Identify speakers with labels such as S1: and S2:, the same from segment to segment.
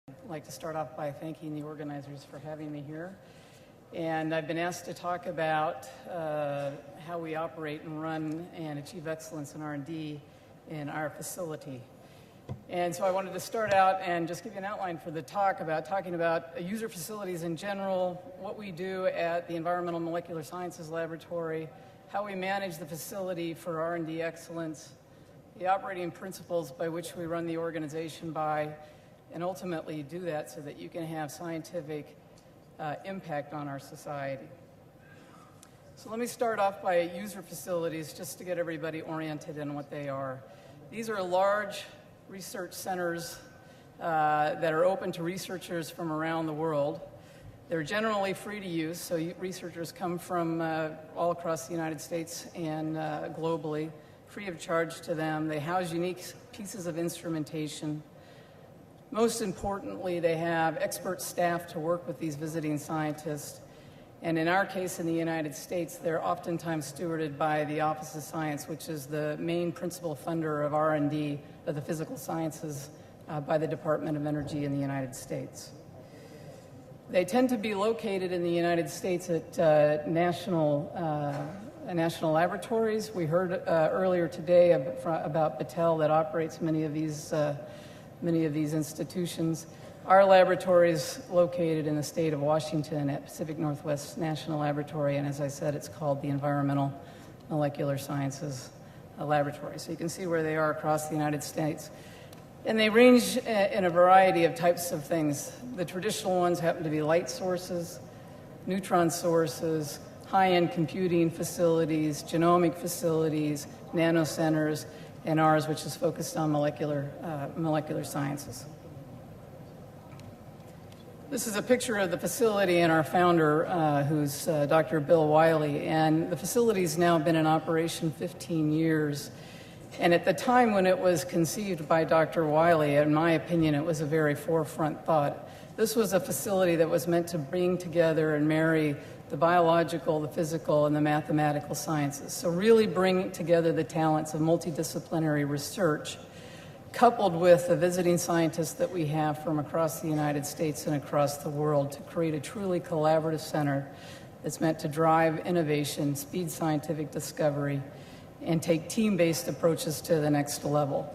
S1: I'd like to start off by thanking the organizers for having me here. And I've been asked to talk about how we operate and run and achieve excellence in R&D in our facility. And so I wanted to start out and just give you an outline for the talk about talking about user facilities in general, what we do at the Environmental Molecular Sciences Laboratory, how we manage the facility for R&D excellence, the operating principles by which we run the organization by, and ultimately do that so that you can have scientific impact on our society. So let me start off by user facilities just to get everybody oriented in what they are. These are large research centers that are open to researchers from around the world. They're generally free to use, so researchers come from all across the United States and globally, free of charge to them. They house unique pieces of instrumentation. Most importantly, they have expert staff to work with these visiting scientists. And in our case in the United States, they're oftentimes stewarded by the Office of Science, which is the main principal funder of R&D of the physical sciences by the Department of Energy in the United States. They tend to be located in the United States at national laboratories. We heard earlier today about Battelle that operates many of these institutions. Our laboratory is located in the state of Washington at Pacific Northwest National Laboratory, and as I said, it's called the Environmental Molecular Sciences Laboratory. So you can see where they are across the United States. And they range in a variety of types of things. The traditional ones happen to be light sources, neutron sources, high-end computing facilities, genomic facilities, nanocenters, and ours, which is focused on molecular sciences. This is a picture of the facility and our founder, who's Dr. Bill Wiley. And the facility's now been in operation 15 years. And at the time when it was conceived by Dr. Wiley, in my opinion, it was a very forefront thought. This was a facility that was meant to bring together and marry the biological, the physical, and the mathematical sciences. So really bring together the talents of multidisciplinary research, coupled with the visiting scientists that we have from across the United States and across the world to create a truly collaborative center that's meant to drive innovation, speed scientific discovery, and take team-based approaches to the next level.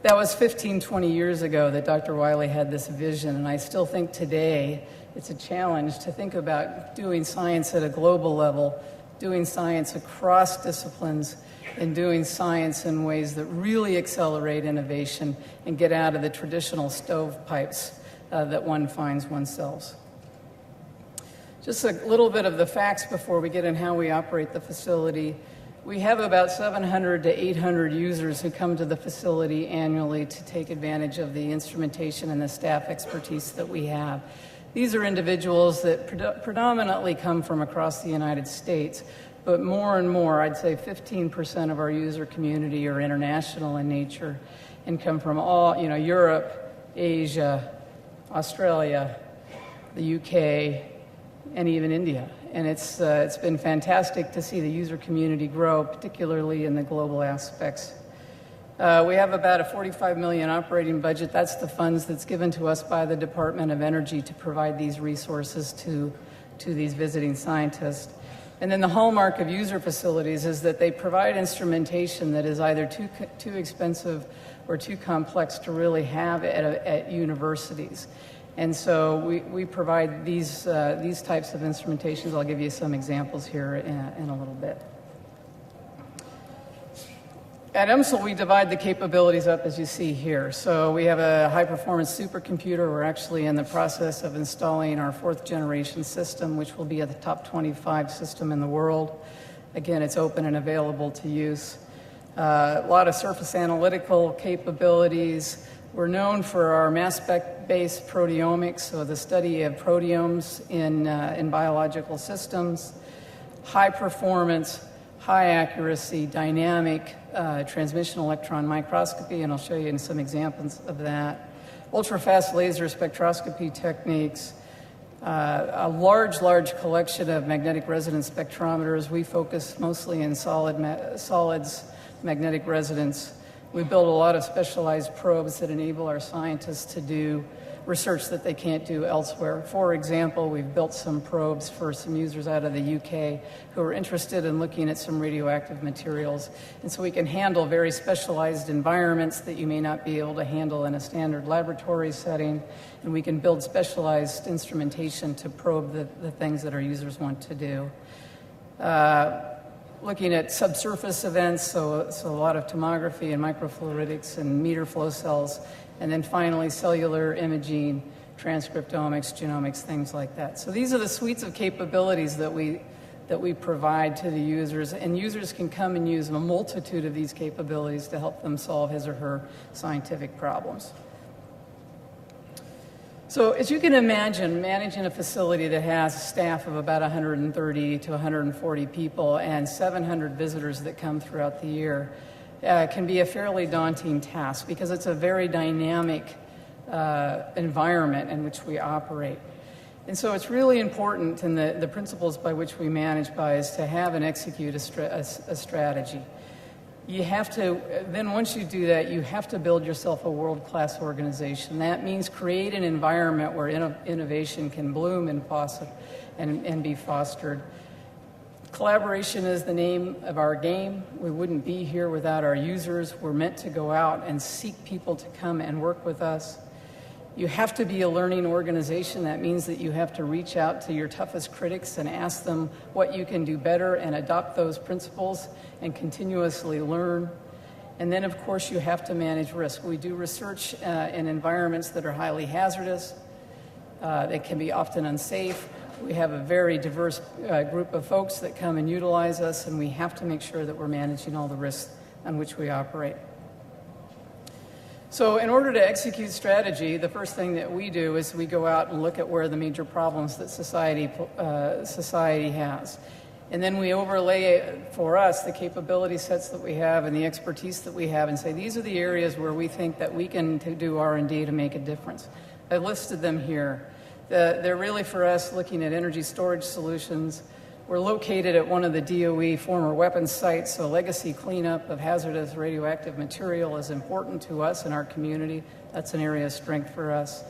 S1: That was 15, 20 years ago that Dr. Wiley had this vision, and I still think today it's a challenge to think about doing science at a global level, doing science across disciplines, and doing science in ways that really accelerate innovation and get out of the traditional stovepipes that one finds oneself. Just a little bit of the facts before we get in how we operate the facility. We have about 700 to 800 users who come to the facility annually to take advantage of the instrumentation and the staff expertise that we have. These are individuals that predominantly come from across the United States, but more and more, I'd say 15% of our user community are international in nature and come from all, Europe, Asia, Australia, the UK, and even India. And it's been fantastic to see the user community grow, particularly in the global aspects. We have about a $45 million operating budget. That's the funds that's given to us by the Department of Energy to provide these resources to these visiting scientists. And then the hallmark of user facilities is that they provide instrumentation that is either too expensive or too complex to really have at universities. And so we provide these types of instrumentations. I'll give you some examples here in a little bit. At EMSL, we divide the capabilities up as you see here. So we have a high-performance supercomputer. We're actually in the process of installing our 4th generation system, which will be a top 25 system in the world. Again, it's open and available to use. A lot of surface analytical capabilities. We're known for our mass spec-based proteomics, so the study of proteomes in biological systems. High performance, high accuracy, dynamic transmission electron microscopy, and I'll show you some examples of that. Ultra-fast laser spectroscopy techniques, a large collection of magnetic resonance spectrometers. We focus mostly in solids magnetic resonance. We build a lot of specialized probes that enable our scientists to do research that they can't do elsewhere. For example, we've built some probes for some users out of the UK who are interested in looking at some radioactive materials. And so we can handle very specialized environments that you may not be able to handle in a standard laboratory setting. And we can build specialized instrumentation to probe the things that our users want to do. Looking at subsurface events, so a lot of tomography and microfluidics and meter flow cells, and then finally cellular imaging, transcriptomics, genomics, things like that. So these are the suites of capabilities that we provide to the users, and users can come and use a multitude of these capabilities to help them solve his or her scientific problems. So as you can imagine, managing a facility that has a staff of about 130 to 140 people and 700 visitors that come throughout the year can be a fairly daunting task because it's a very dynamic environment in which we operate. And so it's really important, and the principles by which we manage by is to have and execute a strategy. You have to, then once you do that, you have to build yourself a world-class organization. That means create an environment where innovation can bloom and foster and be fostered. Collaboration is the name of our game. We wouldn't be here without our users. We're meant to go out and seek people to come and work with us. You have to be a learning organization. That means that you have to reach out to your toughest critics and ask them what you can do better and adopt those principles and continuously learn. And then, of course, you have to manage risk. We do research in environments that are highly hazardous. They can be often unsafe. We have a very diverse group of folks that come and utilize us, and we have to make sure that we're managing all the risks on which we operate. So in order to execute strategy, the first thing that we do is we go out and look at where the major problems that society has. And then we overlay for us the capability sets that we have and the expertise that we have and say, these are the areas where we think that we can do R&D to make a difference. I listed them here. They're really for us looking at energy storage solutions. We're located at one of the DOE former weapons sites, so legacy cleanup of hazardous radioactive material is important to us in our community. That's an area of strength for us.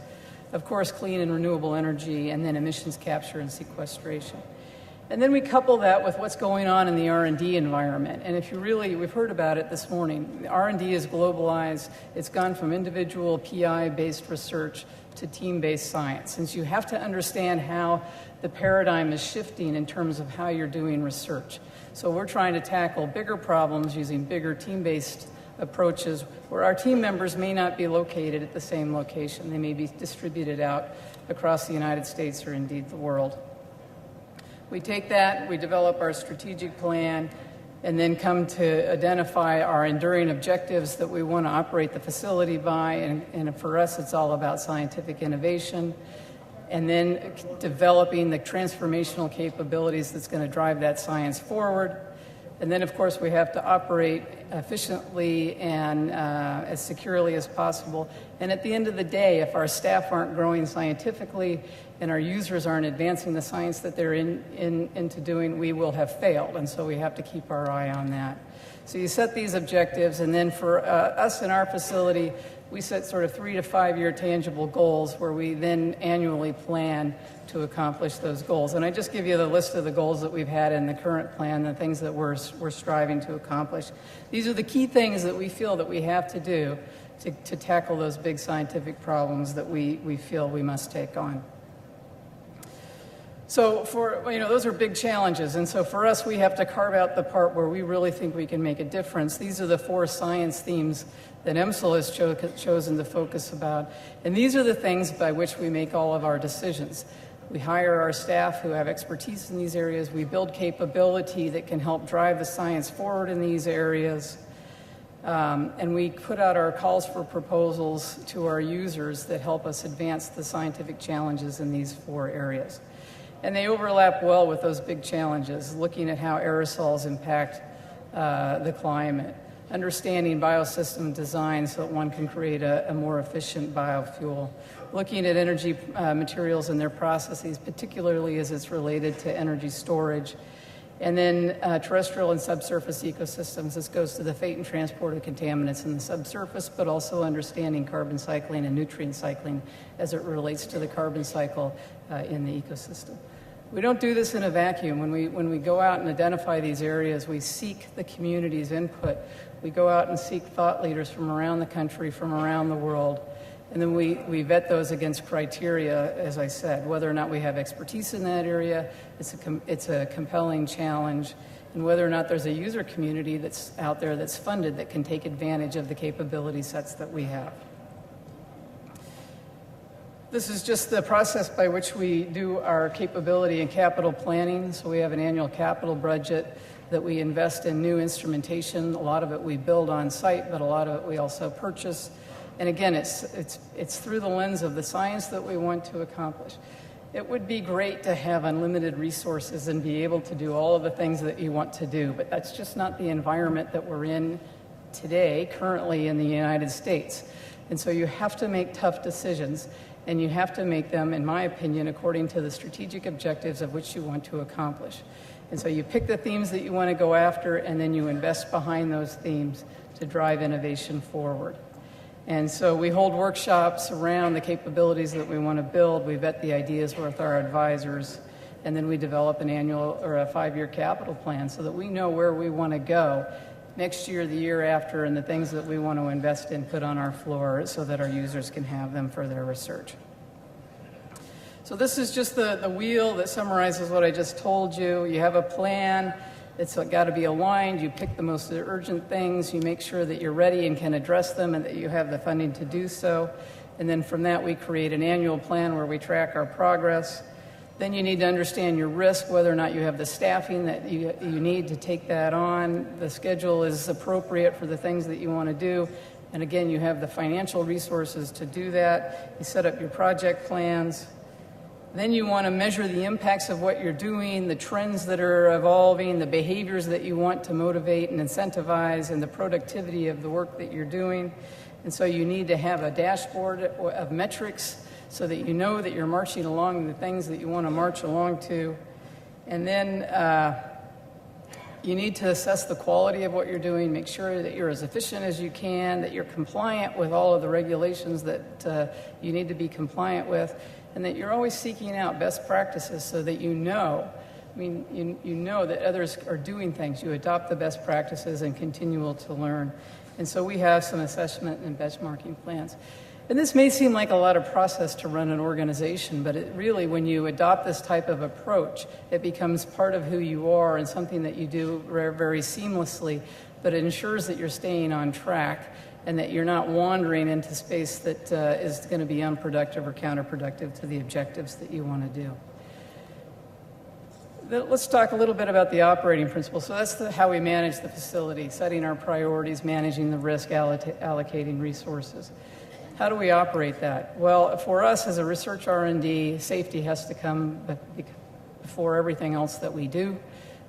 S1: Of course, clean and renewable energy, and then emissions capture and sequestration. And then we couple that with what's going on in the R&D environment. And if you really, we've heard about it this morning, R&D is globalized. It's gone from individual PI-based research to team-based science. Since you have to understand how the paradigm is shifting in terms of how you're doing research. So we're trying to tackle bigger problems using bigger team-based approaches where our team members may not be located at the same location. They may be distributed out across the United States or indeed the world. We take that, we develop our strategic plan, and then come to identify our enduring objectives that we want to operate the facility by. And for us, it's all about scientific innovation. And then developing the transformational capabilities that's going to drive that science forward. And then, of course, we have to operate efficiently and as securely as possible. And at the end of the day, if our staff aren't growing scientifically and our users aren't advancing the science that they're into doing, we will have failed. And so we have to keep our eye on that. So you set these objectives, and then for us in our facility, we set sort of 3 to 5 year tangible goals where we then annually plan to accomplish those goals. And I just give you the list of the goals that we've had in the current plan, the things that we're striving to accomplish. These are the key things that we feel that we have to do to tackle those big scientific problems that we feel we must take on. So those are big challenges. And so for us, we have to carve out the part where we really think we can make a difference. These are the 4 science themes that EMSL has chosen to focus about. And these are the things by which we make all of our decisions. We hire our staff who have expertise in these areas. We build capability that can help drive the science forward in these areas. And we put out our calls for proposals to our users that help us advance the scientific challenges in these 4 areas. And they overlap well with those big challenges, looking at how aerosols impact the climate, understanding biosystem design so that one can create a more efficient biofuel, looking at energy materials and their processes, particularly as it's related to energy storage, And then terrestrial and subsurface ecosystems. This goes to the fate and transport of contaminants in the subsurface, but also understanding carbon cycling and nutrient cycling as it relates to the carbon cycle in the ecosystem. We don't do this in a vacuum. When we go out and identify these areas, we seek the community's input. We go out and seek thought leaders from around the country, from around the world, and then we vet those against criteria, as I said, whether or not we have expertise in that area, it's a compelling challenge, and whether or not there's a user community that's out there that's funded that can take advantage of the capability sets that we have. This is just the process by which we do our capability and capital planning. So we have an annual capital budget that we invest in new instrumentation. A lot of it we build on site, but a lot of it we also purchase. And again, it's through the lens of the science that we want to accomplish. It would be great to have unlimited resources and be able to do all of the things that you want to do, but that's just not the environment that we're in today, currently in the United States. And so you have to make tough decisions, and you have to make them, in my opinion, according to the strategic objectives of which you want to accomplish. And so you pick the themes that you want to go after, and then you invest behind those themes to drive innovation forward. And so we hold workshops around the capabilities that we want to build. We vet the ideas with our advisors, and then we develop an annual or a 5-year capital plan so that we know where we want to go next year, the year after, and the things that we want to invest in, put on our floor so that our users can have them for their research. So this is just the wheel that summarizes what I just told you. You have a plan. It's got to be aligned. You pick the most urgent things. You make sure that you're ready and can address them and that you have the funding to do so. And then from that, we create an annual plan where we track our progress. Then you need to understand your risk, whether or not you have the staffing that you need to take that on. The schedule is appropriate for the things that you want to do. And again, you have the financial resources to do that. You set up your project plans. Then you want to measure the impacts of what you're doing, the trends that are evolving, the behaviors that you want to motivate and incentivize, and the productivity of the work that you're doing. And so you need to have a dashboard of metrics so that you know that you're marching along the things that you want to march along to. And then you need to assess the quality of what you're doing, make sure that you're as efficient as you can, that you're compliant with all of the regulations that you need to be compliant with, and that you're always seeking out best practices so that you know, you know that others are doing things. You adopt the best practices and continue to learn. And so we have some assessment and benchmarking plans. And this may seem like a lot of process to run an organization, but it really, when you adopt this type of approach, it becomes part of who you are and something that you do very, very seamlessly, but it ensures that you're staying on track and that you're not wandering into space that is going to be unproductive or counterproductive to the objectives that you want to do. Let's talk a little bit about the operating principles. So that's how we manage the facility, setting our priorities, managing the risk, allocating resources. How do we operate that? Well, for us as a research R&D, safety has to come before everything else that we do.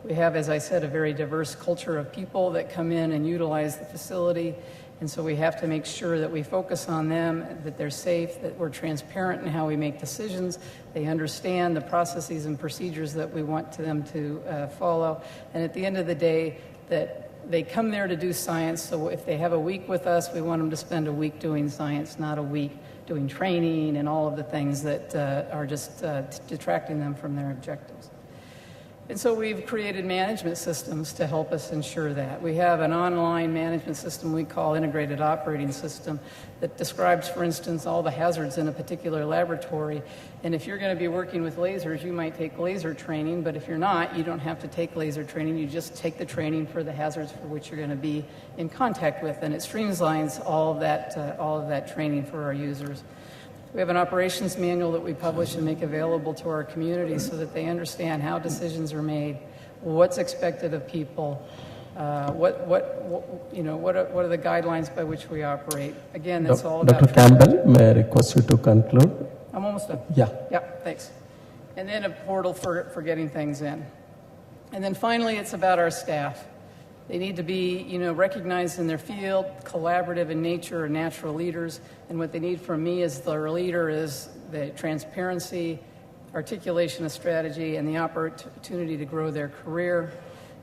S1: We have, as I said, a very diverse culture of people that come in and utilize the facility. And so we have to make sure that we focus on them, that they're safe, that we're transparent in how we make decisions, they understand the processes and procedures that we want them to follow. And at the end of the day, that they come there to do science, so if they have a week with us, we want them to spend a week doing science, not a week doing training and all of the things that are just detracting them from their objectives. And so we've created management systems to help us ensure that. We have an online management system we call Integrated Operating System that describes, for instance, all the hazards in a particular laboratory. And if you're going to be working with lasers, you might take laser training, but if you're not, you don't have to take laser training. You just take the training for the hazards for which you're going to be in contact with, and it streamlines all of that training for our users. We have an operations manual that we publish and make available to our community so that they understand how decisions are made, what's expected of people, what are the guidelines by which we operate. Again, that's all about...
S2: Dr. Campbell, may I request you to conclude?
S1: I'm almost done.
S2: Yeah.
S1: Yeah, thanks. And then a portal for getting things in. And then finally, it's about our staff. They need to be, recognized in their field, collaborative in nature, and natural leaders. And what they need from me as their leader is the transparency, articulation of strategy, and the opportunity to grow their career.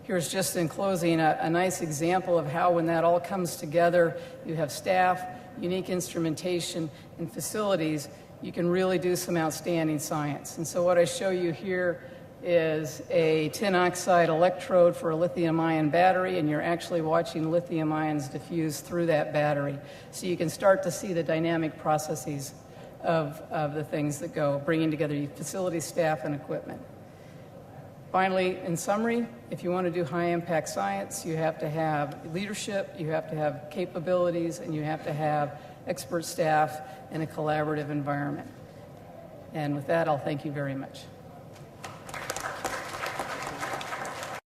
S1: Here's just in closing a nice example of how when that all comes together, you have staff, unique instrumentation, and facilities, you can really do some outstanding science. And so what I show you here is a tin oxide electrode for a lithium-ion battery, and you're actually watching lithium ions diffuse through that battery. So you can start to see the dynamic processes of the things that go, bringing together your facility, staff, and equipment. Finally, in summary, if you want to do high-impact science, you have to have leadership, you have to have capabilities, and you have to have expert staff in a collaborative environment. And with that, I'll thank you very much.